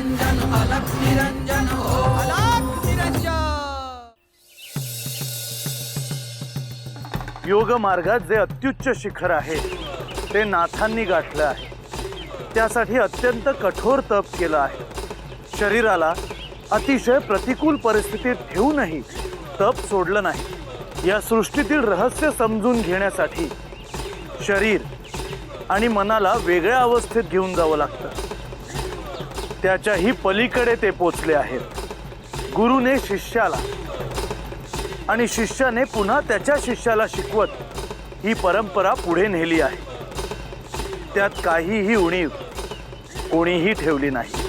निरंजन अलख निरंजन हो अलख निरंजन। योग मार्गात जे अत्युच्च शिखर आहे ते नाथांनी गाठलं आहे। त्यासाठी अत्यंत कठोर तप केलं आहे। शरीराला अतिशय प्रतिकूल परिस्थितीत ठेवूनही तप सोडलं नाही। या सृष्टीतील रहस्य समजून घेण्यासाठी शरीर आणि मनाला वेगळ्या अवस्थेत घेऊन जावं लागतं। त्याच्याही पलीकडे ते पोचले आहेत। गुरुने शिष्याला आणि शिष्याने पुन्हा त्याच्या शिष्याला शिकवत ही परंपरा पुढे नेली आहे। त्यात काहीही उणीव कोणीही ठेवली नाही।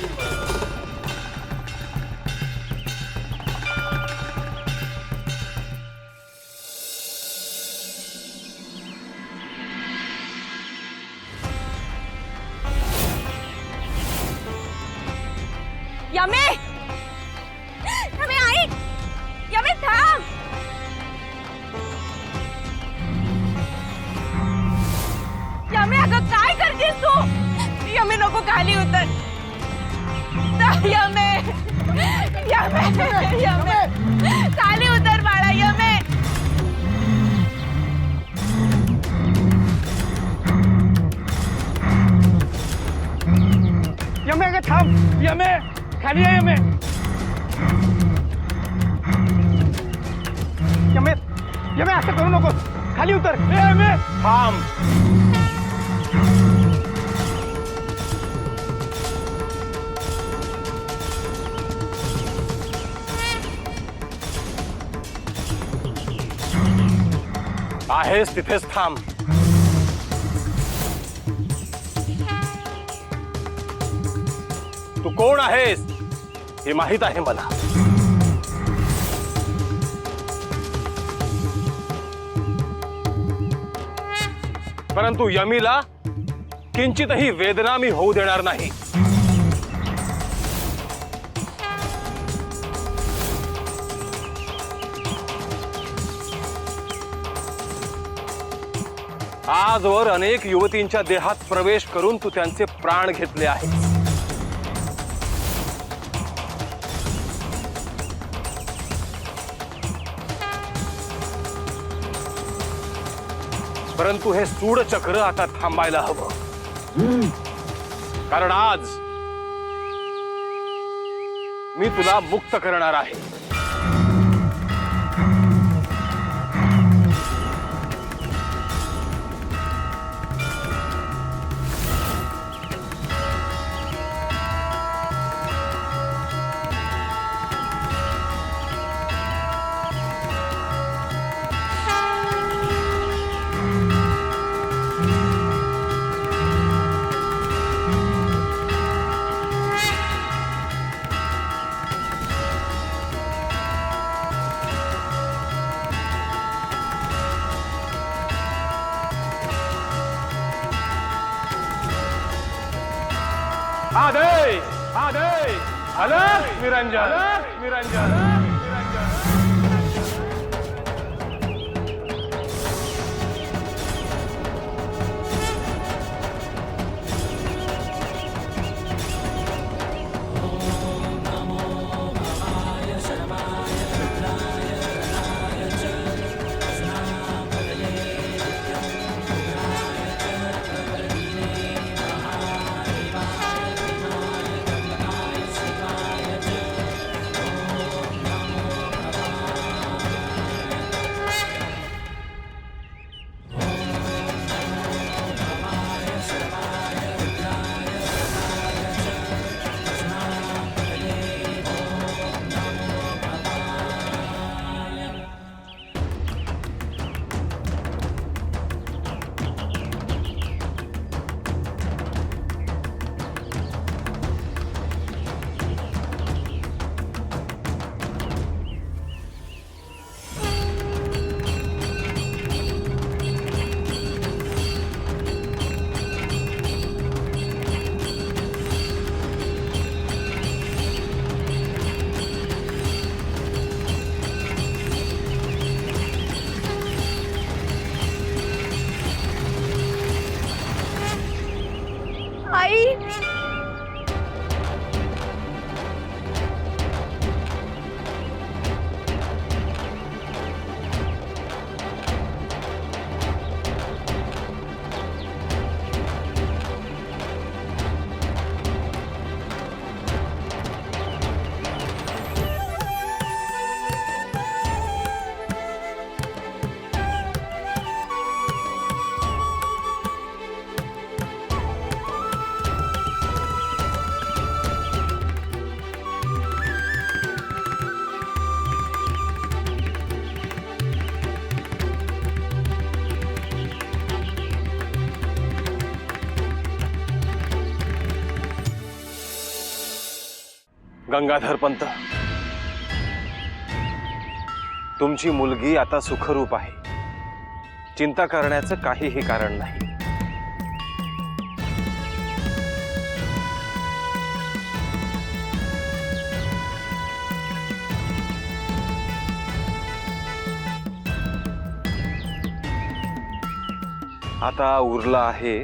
यमे यमे आई यमे थांब। यमे अगं काय करतेस तू? यमे नको खाली उतर। यमे यमे यमे खाली उतर बाळा यमे। यमे अगं थांब। यमे खाली आहे। यमे यमे यमे असं करू नको। खाली उतर। यमे थांब। आहेस तिथेच थांब। तू कोण आहेस हे माहित आहे मला। परंतु यमीला किंचितही वेदना मी होऊ देणार नाही। आजवर अनेक युवतींच्या देहात प्रवेश करून तू त्यांचे प्राण घेतले आहेत। परंतु हे सूड चक्र आता थांबायला हवं। कारण आज मी तुला मुक्त करणार आहे। आदेश आदेश अलख निरंजन निरंजन। गंगाधर पंत, तुमची मुलगी आता सुखरूप आहे. चिंता करण्याचं काहीही कारण नाही. आता उरलं आहे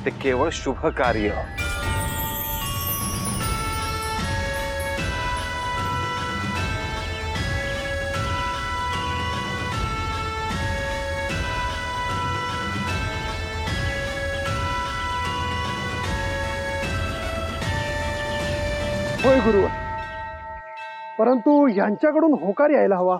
ते केवळ शुभ कार्य. होय गुरुवर, परंतु यांच्याकडून होकार यायला हवा.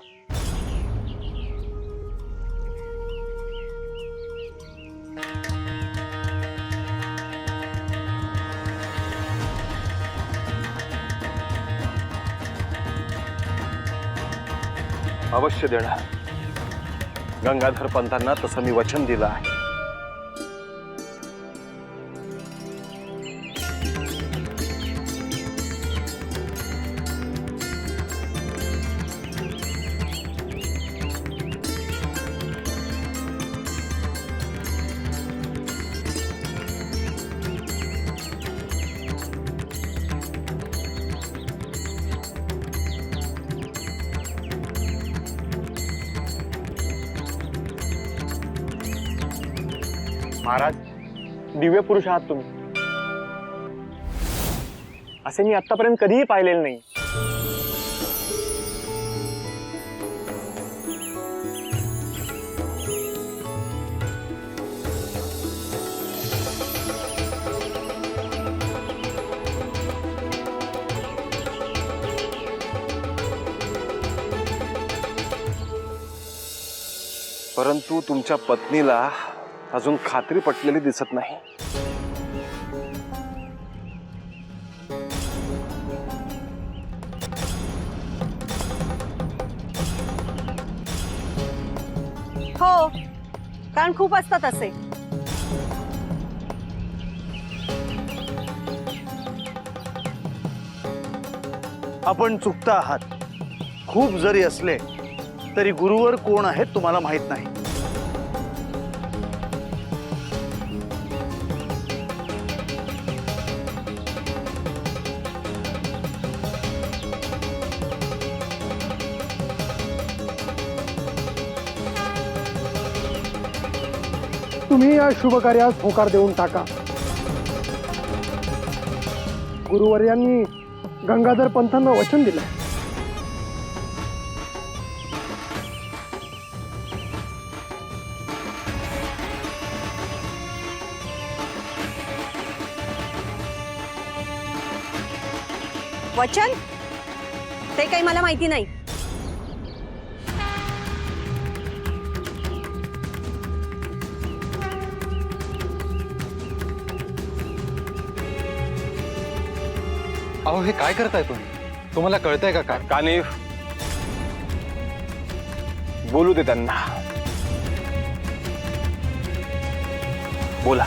अवश्य देणार. गंगाधर पंतांना तसं मी वचन दिलं आहे. महाराज, दिव्य पुरुष आहात तुम्ही. असे मी आतापर्यंत कधीही पाहिलेले नाही. परंतु तुमच्या पत्नीला अजून खात्री पटलेली दिसत नाही. हो, कारण खूप असतात असे. आपण चुकता आहात. खूप जरी असले तरी गुरुवर कोण आहेत तुम्हाला माहित नाही. तुम्ही या शुभ कार्यास होकार देऊन टाका. गुरुवर्यांनी गंगाधर पंथांना वचन दिलं. वचन ते काही मला माहिती नाही. अहो, हे काय करताय तुम्ही? तुम्हाला कळतंय का काय? कानिफ, बोलू दे त्यांना. बोला.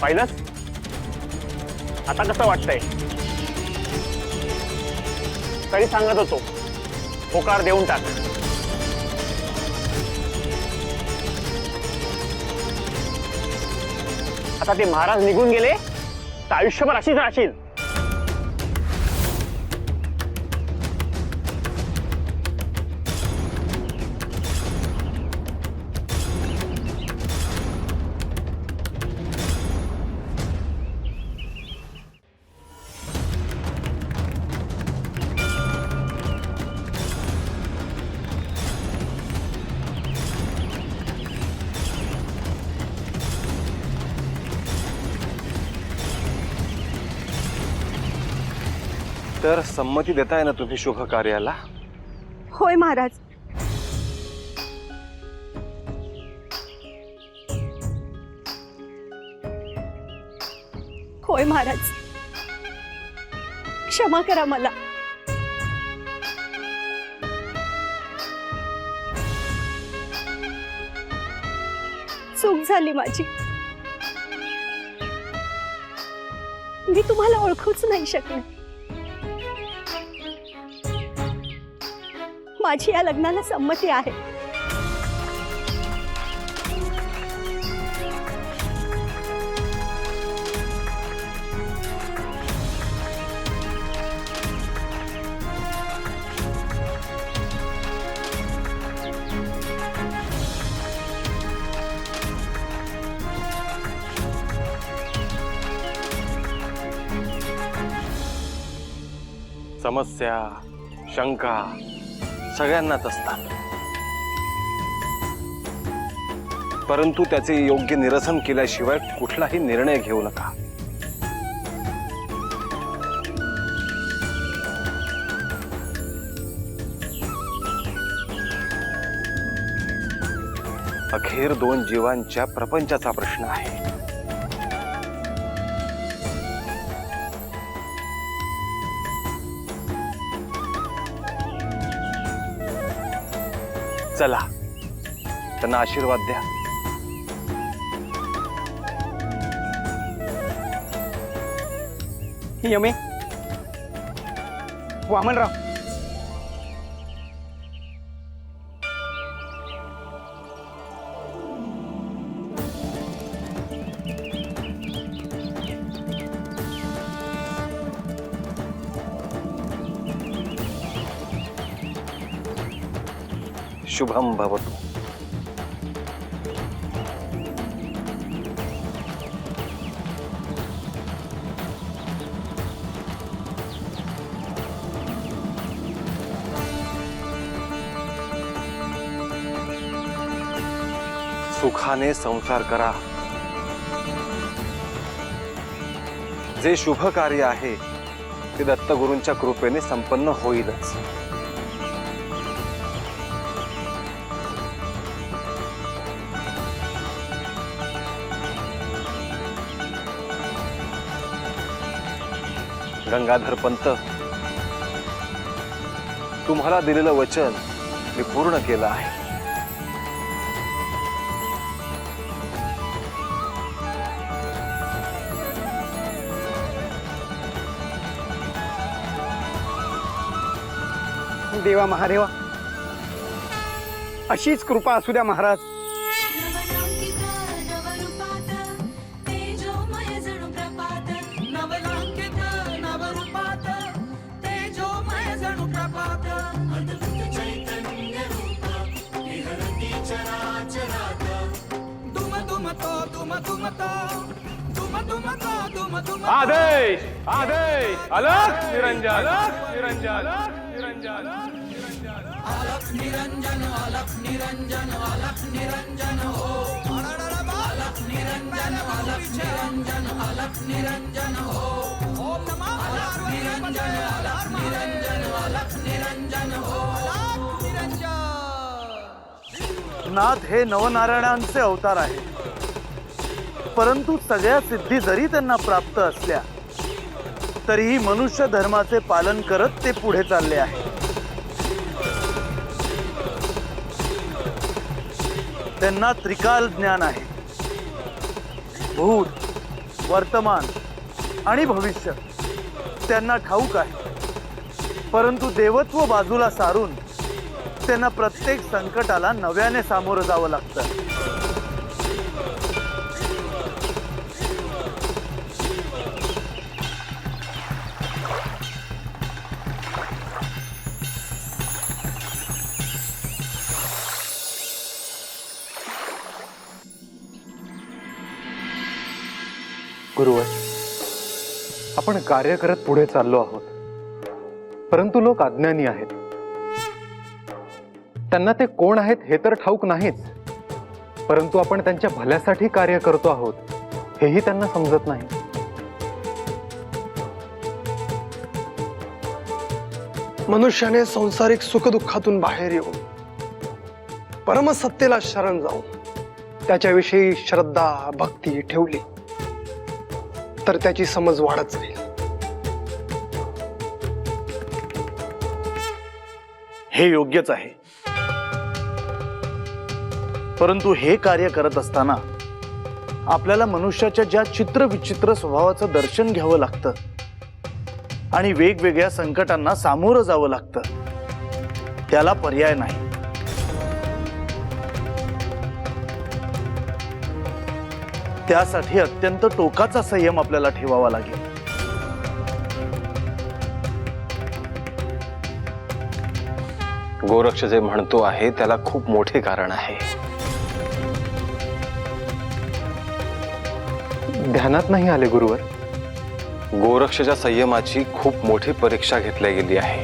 पाहिलंस आता कसं वाटतंय? तरी सांगत होतो होकार देऊन टाक. आता ते महाराज निघून गेले तर आयुष्यभर अशीच राहशील. तर संमती देताय ना तुम्ही शुभ कार्याला? होय महाराज. होय महाराज, क्षमा करा मला. चूक झाली माझी. मी तुम्हाला ओळखूच नाही शकले. माझी या लग्नाला संमती आहे. समस्या, शंका सगळ्यांनाच असतात, परंतु त्याचे योग्य निरसन केल्याशिवाय कुठलाही निर्णय घेऊ नका. अखेर दोन जीवांच्या प्रपंचाचा प्रश्न आहे. चला त्यांना आशीर्वाद द्या. यमे, वामनराव, शुभम भवतु. सुखाने संसार करा. जे शुभ कार्य आहे ते दत्तगुरूंच्या कृपेने संपन्न होईलच. गंगाधर पंत, तुम्हाला दिलेलं वचन मी पूर्ण केलं आहे. देवा महादेवा, अशीच कृपा असू द्या महाराज. आदेश आदेश अलख निरंजन अलख निरंजन अलख निरंजन अलख निरंजन अलख निरंजन अलख निरंजन हो. अलख निरंजन अलख निरंजन अलख निरंजन हो. ओम नमः अलख निरंजन अलख निरंजन अलख निरंजन हो. अलख निरंजन. नाथ हे नवनारायणांचे अवतार आहे, परंतु सगळ्या सिद्धी जरी त्यांना प्राप्त असल्या तरीही मनुष्य धर्माचे पालन करत ते पुढे चालले आहे. त्यांना त्रिकाल ज्ञान आहे. भूत, वर्तमान आणि भविष्य त्यांना ठाऊक आहे, परंतु देवत्व बाजूला सारून त्यांना प्रत्येक संकटाला नव्याने सामोरं जावं लागतं. गुरुवर, आपण कार्य करत पुढे चाललो आहोत, परंतु लोक अज्ञानी आहेत. त्यांना ते कोण आहेत हे तर ठाऊक नाहीच, परंतु आपण त्यांच्या भल्यासाठी कार्य करतो आहोत हेही त्यांना समजत नाही. मनुष्याने संसारिक सुखदुःखातून बाहेर येऊन परमसत्तेला शरण जाऊन त्याच्याविषयी श्रद्धा भक्ती ठेवली तर त्याची समज वाढत जाईल. हे योग्यच आहे, परंतु हे कार्य करत असताना आपल्याला मनुष्याच्या ज्या चित्रविचित्र स्वभावाचं दर्शन घ्यावं लागतं आणि वेगवेगळ्या संकटांना सामोरं जावं लागतं, त्याला पर्याय नाही. त्यासाठी अत्यंत टोकाचा संयम आपल्याला ठेवावा लागेल. गोरक्ष जे म्हणतो आहे त्याला खूप मोठे कारण आहे. ध्यानात नाही आले गुरुवर. गोरक्षच्या संयमाची खूप मोठी परीक्षा घेतली गेली आहे.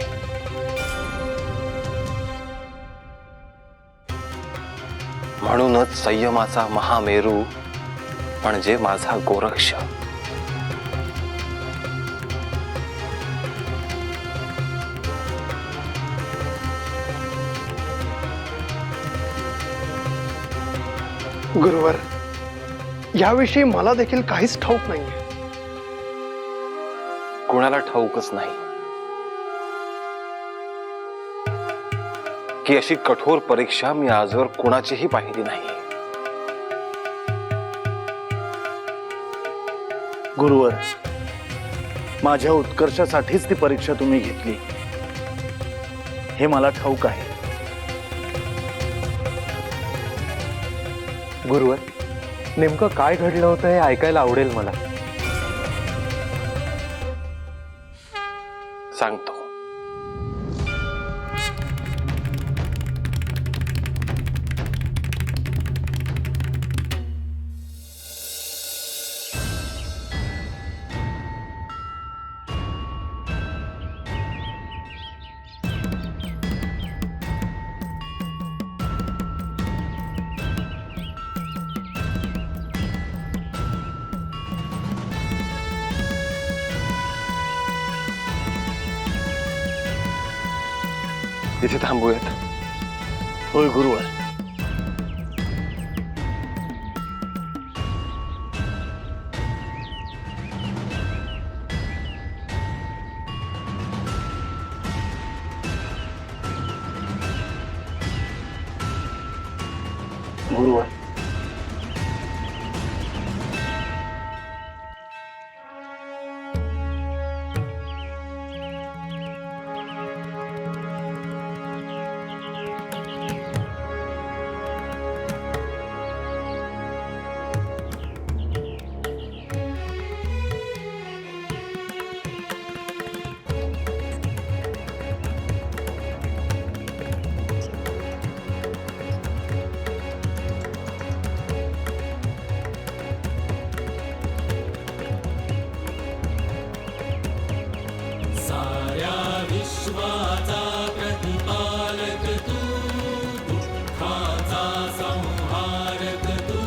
म्हणूनच संयमाचा महामेरू म्हणजे माझा गोरक्ष. गुरुवर, याविषयी मला देखील काहीच ठाऊक नाहीये. कोणाला ठाऊकच नाही की अशी कठोर परीक्षा मी आजवर कोणाचीही पाहिली नाही. गुरुवर, माझ्या उत्कर्षासाठीच ती परीक्षा तुम्ही घेतली हे मला ठाऊक आहे. गुरुवर, नेमकं काय घडलं होतं हे ऐकायला आवडेल मला. सांगतो. इथे थांबूयात. होय गुरुवर. गुरुवर, विश्वाचा प्रतिपालक तू, दुःखाचा संहारक तू,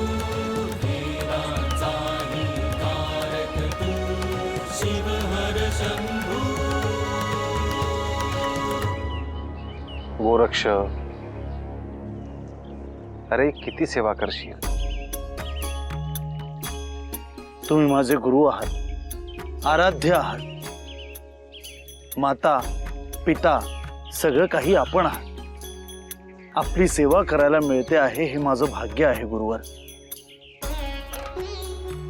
वेदांचाही कारक तू, शिव हर शंभू. गोरक्ष, अरे किती सेवा करशील. तुम्ही माझे गुरु आहात, आराध्य आहात. माता पिता सगळं काही आपण आहात. आपली सेवा करायला मिळते आहे हे माझं भाग्य आहे गुरुवर.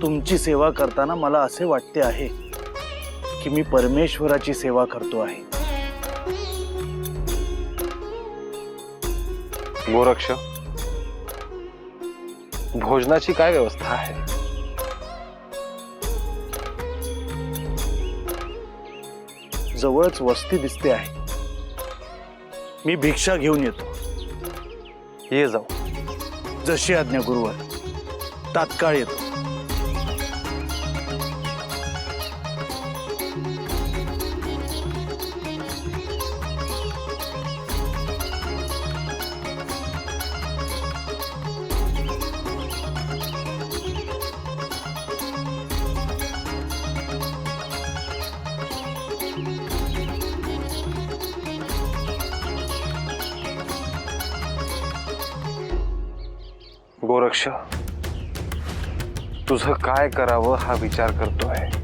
तुमची सेवा करताना मला असे वाटते आहे की मी परमेश्वराची सेवा करतो आहे. गोरक्ष, भोजनाची काय व्यवस्था आहे. जवळच वस्ती दिसते आहे, मी भिक्षा घेऊन येतो. ये जाऊ. जशी आज्ञा गुरुवर. तात्काळ येतो. गोरक्ष, तुझं काय करावं हा विचार करतोय.